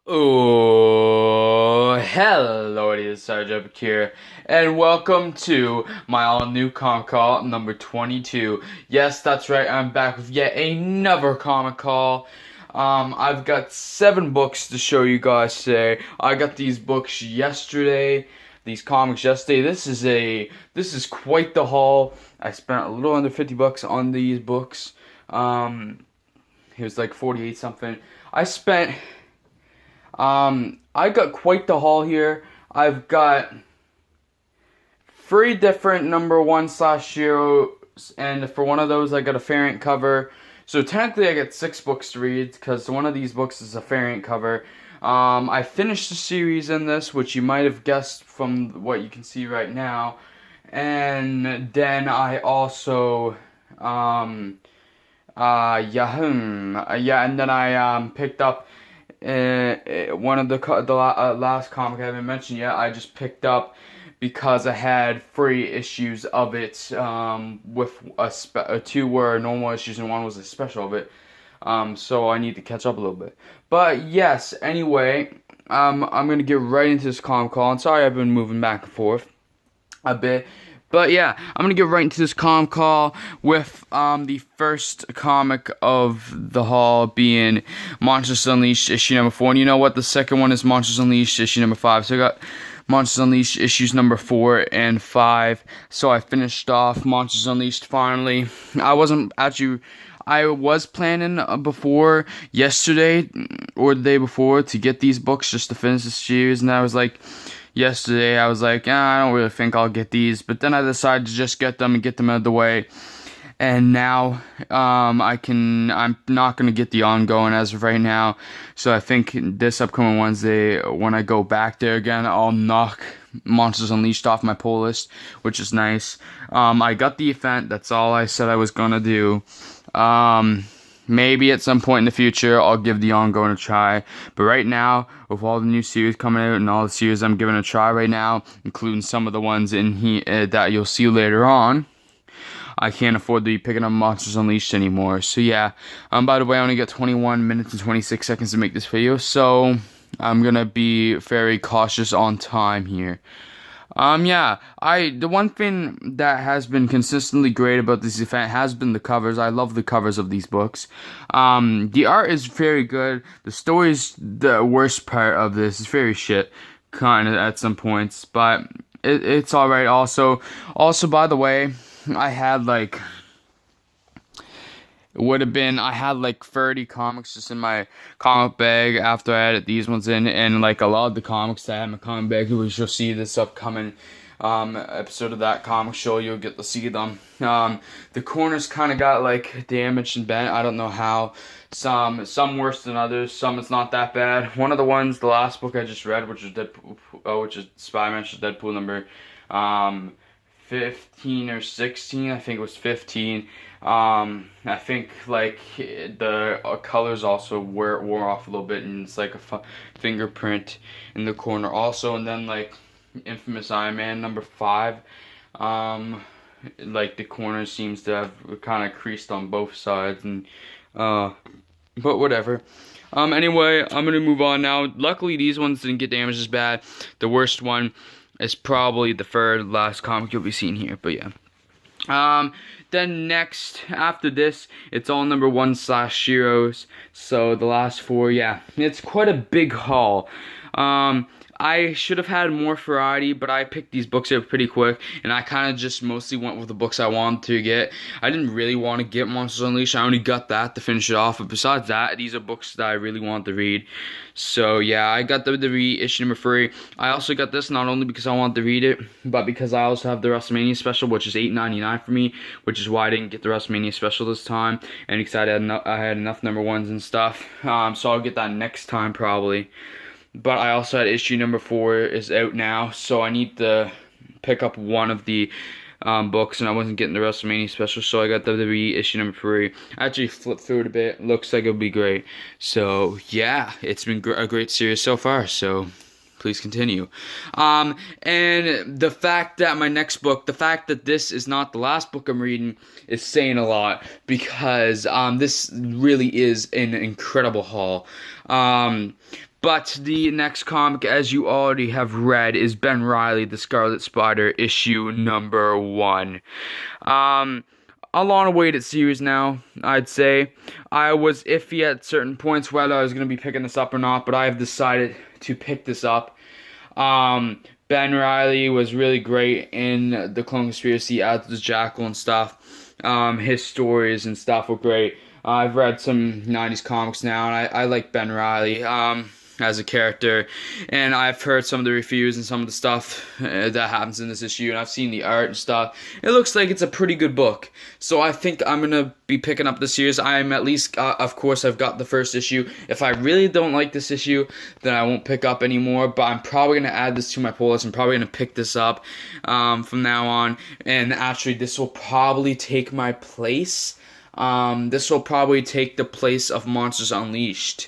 Oh, hello, it is Sergeant here, and welcome to my all-new comic call number 22. Yes, that's right, I'm back with yet another comic call. I've got 7 books to show you guys today. I got these books yesterday, these comics yesterday. This is quite the haul. I spent a little under 50 bucks on these books. It was like 48 something. I got quite the haul here. I've got 3 different number 1/0s, and for one of those I got a variant cover. So technically I get 6 books to read, because one of these books is a variant cover. I finished the series in this, which you might have guessed from what you can see right now. And then I also, and then I picked up one of the last comic I haven't mentioned yet. I just picked up because I had 3 issues of it, with 2 were normal issues and 1 was a special of it. So I need to catch up a little bit. But yes, anyway, I'm gonna get right into this comic call. And sorry I've been moving back and forth a bit. But yeah, I'm gonna get right into this comic call with the first comic of the haul being Monsters Unleashed issue number 4. And you know what? The second one is Monsters Unleashed issue number 5. So I got Monsters Unleashed issues number 4 and 5. So I finished off Monsters Unleashed finally. I was planning before yesterday or the day before to get these books just to finish the series, and I was like, yesterday I was like, I don't really think I'll get these, but then I decided to just get them and get them out of the way. And now I'm not gonna get the ongoing as of right now. So I think this upcoming Wednesday, when I go back there again, I'll knock Monsters Unleashed off my pull list, which is nice. I got the event. That's all I said I was gonna do. Maybe at some point in the future I'll give the ongoing a try, but right now, with all the new series coming out and all the series I'm giving a try right now, including some of the ones in here that you'll see later on, I can't afford to be picking up Monsters Unleashed anymore. So yeah, by the way, I only got 21 minutes and 26 seconds to make this video, so I'm gonna be very cautious on time here. The one thing that has been consistently great about this event has been the covers. I love the covers of these books. The art is very good. The story's the worst part of this. It's very shit, kind of at some points, but it's alright. Also, by the way, I had like 30 comics just in my comic bag after I added these ones in, and like a lot of the comics that I have in my comic bag, which you'll see this upcoming episode of that comic show, you'll get to see them. The corners kind of got like damaged and bent. I don't know how. Some worse than others. Some it's not that bad. One of the ones, the last book I just read, which is Spider-Man Deadpool number 15 or 16, I think it was 15. I think like the colors also wore off a little bit, and it's like a fingerprint in the corner also. And then like Infamous Iron Man number 5, like the corner seems to have kind of creased on both sides, and but whatever. Anyway, I'm gonna move on now. Luckily these ones didn't get damaged as bad. The worst one is probably the third last comic you'll be seeing here, but yeah. Then next, after this, it's all number 1/0s, so the last 4, yeah. It's quite a big haul. I should have had more variety, but I picked these books up pretty quick, and I kind of just mostly went with the books I wanted to get. I didn't really want to get Monsters Unleashed. I only got that to finish it off, but besides that, these are books that I really wanted to read. So yeah, I got the issue number 3. I also got this not only because I wanted to read it, but because I also have the WrestleMania special, which is $8.99 for me, which is why I didn't get the WrestleMania special this time, and because I had enough number 1s and stuff. So I'll get that next time probably. But I also had issue number 4 is out now, so I need to pick up one of the books, and I wasn't getting the WrestleMania special, so I got WWE issue number 3. I actually flipped through it a bit. Looks like it'll be great. So yeah, it's been a great series so far. So please continue. And the fact that my next book, the fact that this is not the last book I'm reading, is saying a lot, because this really is an incredible haul. But the next comic, as you already have read, is Ben Reilly, The Scarlet Spider, issue number 1. A long-awaited series now, I'd say. I was iffy at certain points whether I was going to be picking this up or not, but I have decided to pick this up. Ben Reilly was really great in The Clone Conspiracy, as was Jackal and stuff. His stories and stuff were great. I've read some 90s comics now, and I like Ben Reilly as a character, and I've heard some of the reviews and some of the stuff that happens in this issue, and I've seen the art and stuff. It looks like it's a pretty good book, so I think I'm gonna be picking up the series. I'm at least, of course, I've got the first issue. If I really don't like this issue, then I won't pick up anymore, but I'm probably gonna add this to my pull list. I'm probably gonna pick this up from now on, and actually this will probably take my place. This will probably take the place of Monsters Unleashed.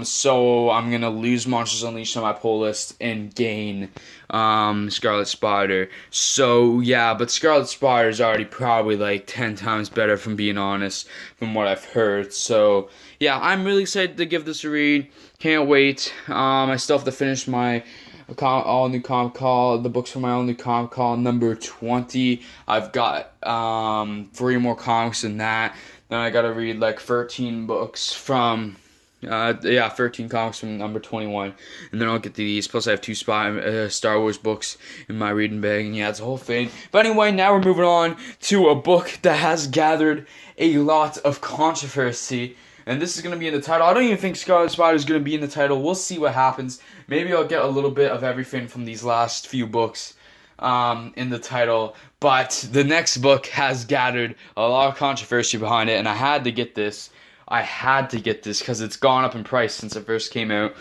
So I'm gonna lose Monsters Unleashed on my pull list and gain Scarlet Spider. So yeah, but Scarlet Spider is already probably like 10 times better, from being honest, from what I've heard. So yeah, I'm really excited to give this a read. Can't wait. I still have to finish my all new comic call, the books for my all new comic call number 20. I've got 3 more comics than that. Then I gotta read like 13 books from 13 comics from number 21, and then I'll get to these. Plus, I have 2 Star Wars books in my reading bag, and yeah, it's a whole thing. But anyway, now we're moving on to a book that has gathered a lot of controversy, and this is going to be in the title. I don't even think Scarlet Spider is going to be in the title. We'll see what happens. Maybe I'll get a little bit of everything from these last few books in the title, but the next book has gathered a lot of controversy behind it, and I had to get this. Because it's gone up in price since it first came out.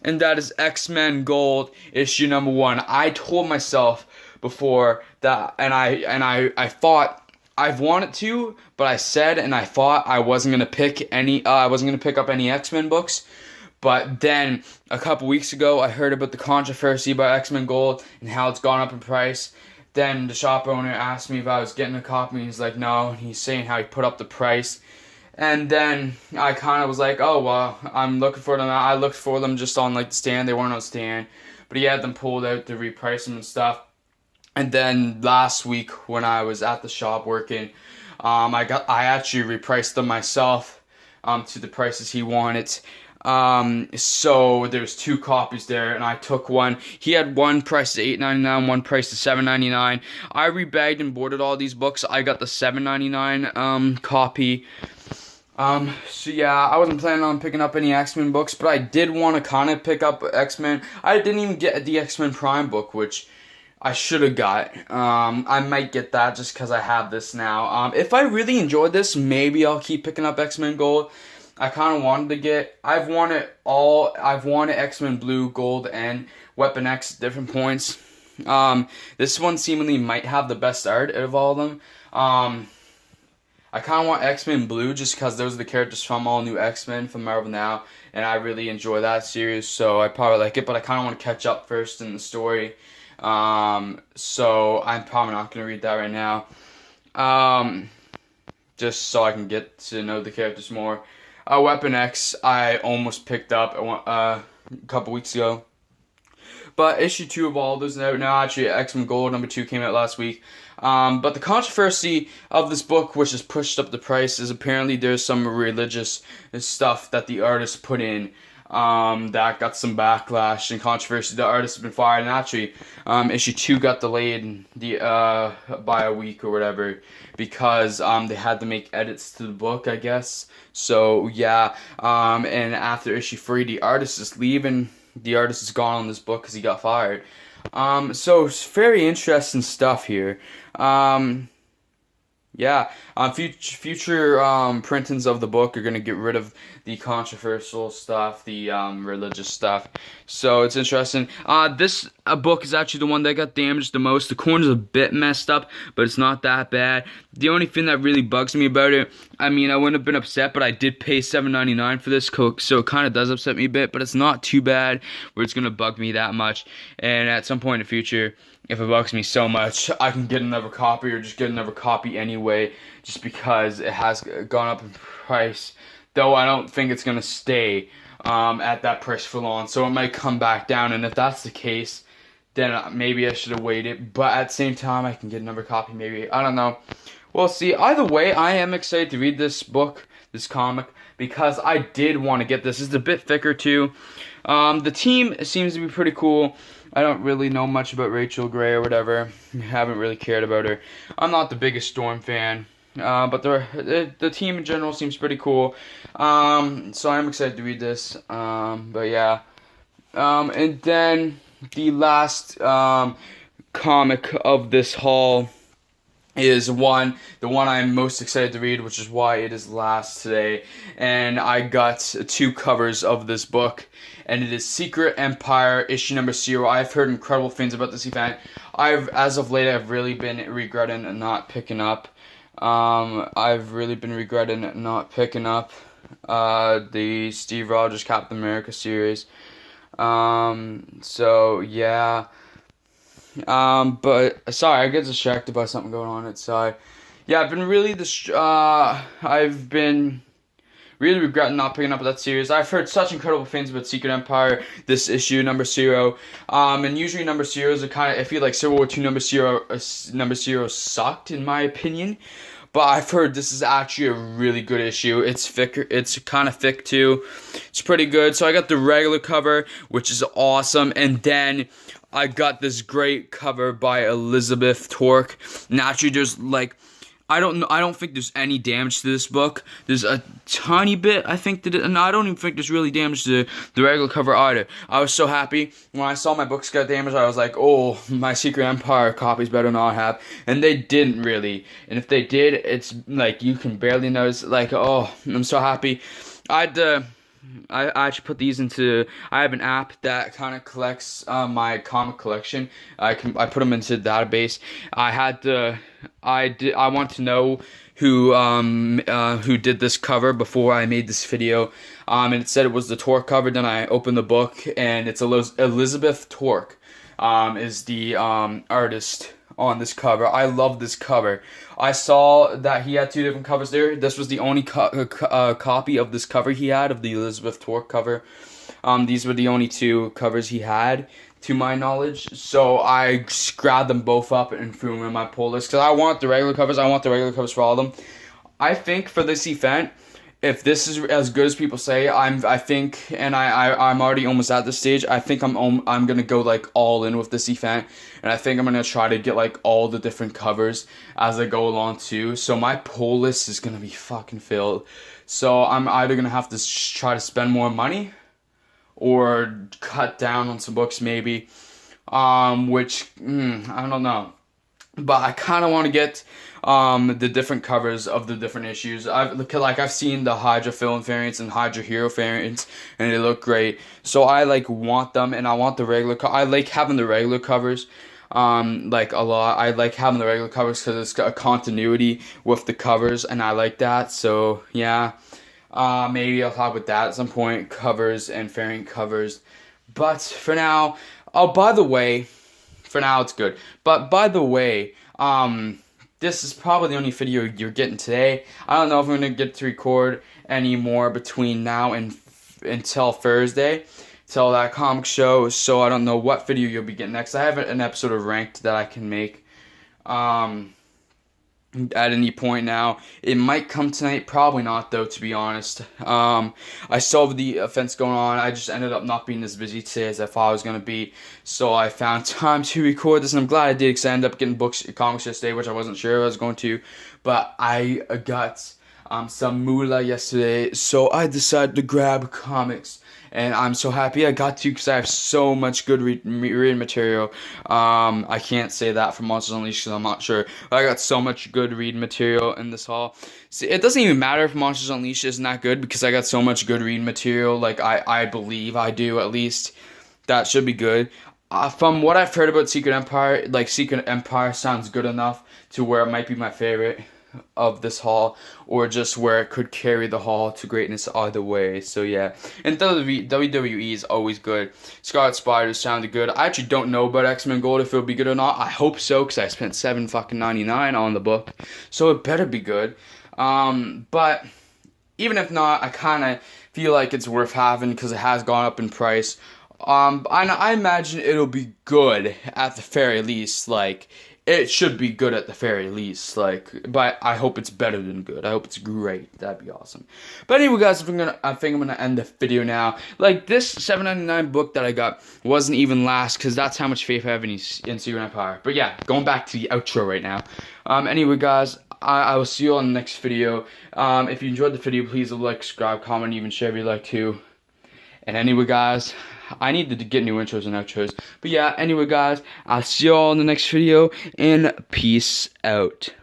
And that is X-Men Gold, issue number 1. I told myself before that, and I thought I've wanted to, but I said and I thought I wasn't gonna pick up any X-Men books. But then a couple weeks ago, I heard about the controversy about X-Men Gold and how it's gone up in price. Then the shop owner asked me if I was getting a copy, and he's like, no. And he's saying how he put up the price. And then I kind of was like, oh, well, I'm looking for them. I looked for them just on, like, the stand. They weren't on stand. But he had them pulled out to reprice them and stuff. And then last week when I was at the shop working, I actually repriced them myself to the prices he wanted. So there's 2 copies there, and I took one. He had one priced at $8.99, one priced at $7.99. I rebagged and boarded all these books. I got the $7.99 copy. So yeah, I wasn't planning on picking up any X-Men books, but I did want to kind of pick up X-Men. I didn't even get the X-Men Prime book, which I should have got. I might get that just because I have this now. If I really enjoyed this, maybe I'll keep picking up X-Men Gold. I kind of wanted to get, I've wanted X-Men Blue, Gold, and Weapon X at different points. This one seemingly might have the best art out of all of them. I kind of want X-Men Blue just because those are the characters from All New X-Men from Marvel Now, and I really enjoy that series, so I probably like it, but I kind of want to catch up first in the story, so I'm probably not going to read that right now, just so I can get to know the characters more. Weapon X, I almost picked up a couple weeks ago. But issue 2 of all those out now. Actually, X-Men Gold number 2 came out last week. But the controversy of this book, which has pushed up the price, is apparently there's some religious stuff that the artist put in that got some backlash and controversy. The artist has been fired, and actually issue 2 got delayed by a week or whatever because they had to make edits to the book, I guess. So yeah, and after issue 3, the artist is leaving. The artist is gone on this book because he got fired. So it's very interesting stuff here. Yeah, future printings of the book are gonna get rid of the controversial stuff, the religious stuff. So it's interesting. This book is actually the one that got damaged the most. The corner's a bit messed up, but it's not that bad. The only thing that really bugs me about it, I mean, I wouldn't have been upset, but I did pay $7.99 for this Coke, so it kind of does upset me a bit. But it's not too bad where it's gonna bug me that much. And at some point in the future, if it bugs me so much, I can get another copy or just get another copy anyway, just because it has gone up in price. Though I don't think it's going to stay at that price for long, so it might come back down. And if that's the case, then maybe I should have waited. But at the same time, I can get another copy maybe. I don't know. We'll see. Either way, I am excited to read this book, this comic, because I did want to get this. It's a bit thicker too. The team seems to be pretty cool. I don't really know much about Rachel Gray or whatever. Haven't really cared about her. I'm not the biggest Storm fan, but the team in general seems pretty cool. So I'm excited to read this. But yeah. And then the last comic of this haul is the one I'm most excited to read, which is why it is last today. And I got 2 covers of this book, and it is Secret Empire issue number 0. I've heard incredible things about this event. As of late, I've really been regretting not picking up. The Steve Rogers Captain America series. So yeah. But sorry, I get distracted by something going on outside. Yeah, I've been really regretting not picking up that series. I've heard such incredible things about Secret Empire, this issue number 0. And usually number 0s are kind of, I feel like Civil War II number 0 sucked in my opinion. But I've heard this is actually a really good issue. It's thicker. It's kind of thick too. It's pretty good. So I got the regular cover, which is awesome, and then I got this great cover by Elizabeth Torque. Naturally, there's like, I don't think there's any damage to this book. There's a tiny bit, I think, and I don't even think there's really damage to the regular cover either. I was so happy when I saw my books get damaged. I was like, oh, my Secret Empire copies better not have. And they didn't really. And if they did, it's like you can barely notice. Like, oh, I'm so happy. I actually put these into. I have an app that kind of collects my comic collection. I put them into the database. I want to know who did this cover before I made this video. And it said it was the Torque cover. Then I opened the book, and it's Elizabeth Torque is the artist on this cover. I love this cover. I saw that he had 2 different covers there. This was the only copy of this cover he had, of the Elizabeth Torque cover. These were the only 2 covers he had, to my knowledge. So I grabbed them both up and threw them in my pull list, because I want the regular covers. I want the regular covers for all of them. I think for this event, if this is as good as people say, I'm already almost at this stage. I think I'm gonna go like all in with this event, and I think I'm gonna try to get like all the different covers as I go along too. So my pull list is gonna be fucking filled. So I'm either gonna have to try to spend more money, or cut down on some books maybe, which I don't know. But I kind of want to get the different covers of the different issues. I've seen the Hydra Villain variants and Hydra Hero variants, and they look great. So I like want them, and I want the regular. I like having the regular covers, like a lot. I like having the regular covers because it's got a continuity with the covers, and I like that. So yeah, maybe I'll talk about that at some point. Covers and variant covers, but for now, oh, by the way. For now, it's good. But by the way, this is probably the only video you're getting today. I don't know if I'm going to get to record any more between now and until Thursday, till that comic show. So I don't know what video you'll be getting next. I have an episode of Ranked that I can make at any point now. It might come tonight, probably not though, to be honest. I still have the offense going on. I just ended up not being as busy today as I thought I was going to be, so I found time to record this, and I'm glad I did, because I ended up getting comics yesterday, which I wasn't sure I was going to, but I got some moolah yesterday, so I decided to grab comics. and I'm so happy I got to because I have so much good reading material. I can't say that for Monsters Unleashed because I'm not sure, but I got so much good reading material in this haul. See, it doesn't even matter if Monsters Unleashed isn't that good because I got so much good reading material. Like I believe I do at least. That should be good. From what I've heard about Secret Empire, like Secret Empire sounds good enough to where it might be my favorite of this haul, or just where it could carry the haul to greatness either way. So yeah, and WWE is always good. Scarlet Spider sounded good. I actually don't know about X-Men Gold if it'll be good or not. I hope so because I spent $7.99 on the book, so it better be good. But even if not, I kind of feel like it's worth having because it has gone up in price. I imagine it'll be good at the very least. Like, it should be good at the very least. Like, but I hope it's better than good. I hope it's great. That'd be awesome. But anyway, guys, I think I'm gonna end the video now. Like, this $7.99 book that I got wasn't even last because that's how much faith I have in Secret Empire. But yeah, going back to the outro right now. Anyway, guys, I will see you on the next video. If you enjoyed the video, please like, subscribe, comment, even share if you like to. And anyway, guys, I need to get new intros and outros. But yeah, anyway, guys, I'll see you all in the next video, and peace out.